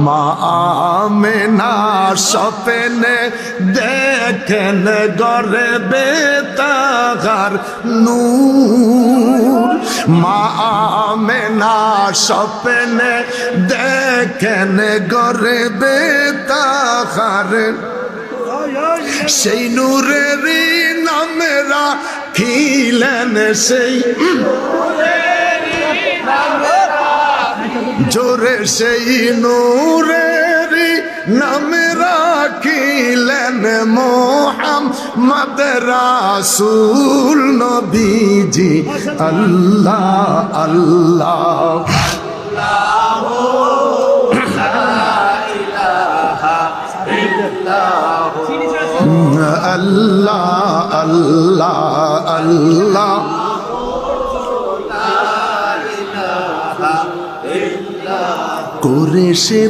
মা আমেনা স্বপ্নে দেখেন গর্বে তাহার নূর। মা আমেনা স্বপ্নে দেখেন গর্বে তাহার, সেই নূরেরই নামে রাখিলেন, সেই জোরে সেই নূরেরই নামে রাখিলেন মুহাম্মদ রাসূল নবীজি। আল্লাহ আল্লাহ আল্লাহ আল্লাহ আল্লাহ করে সে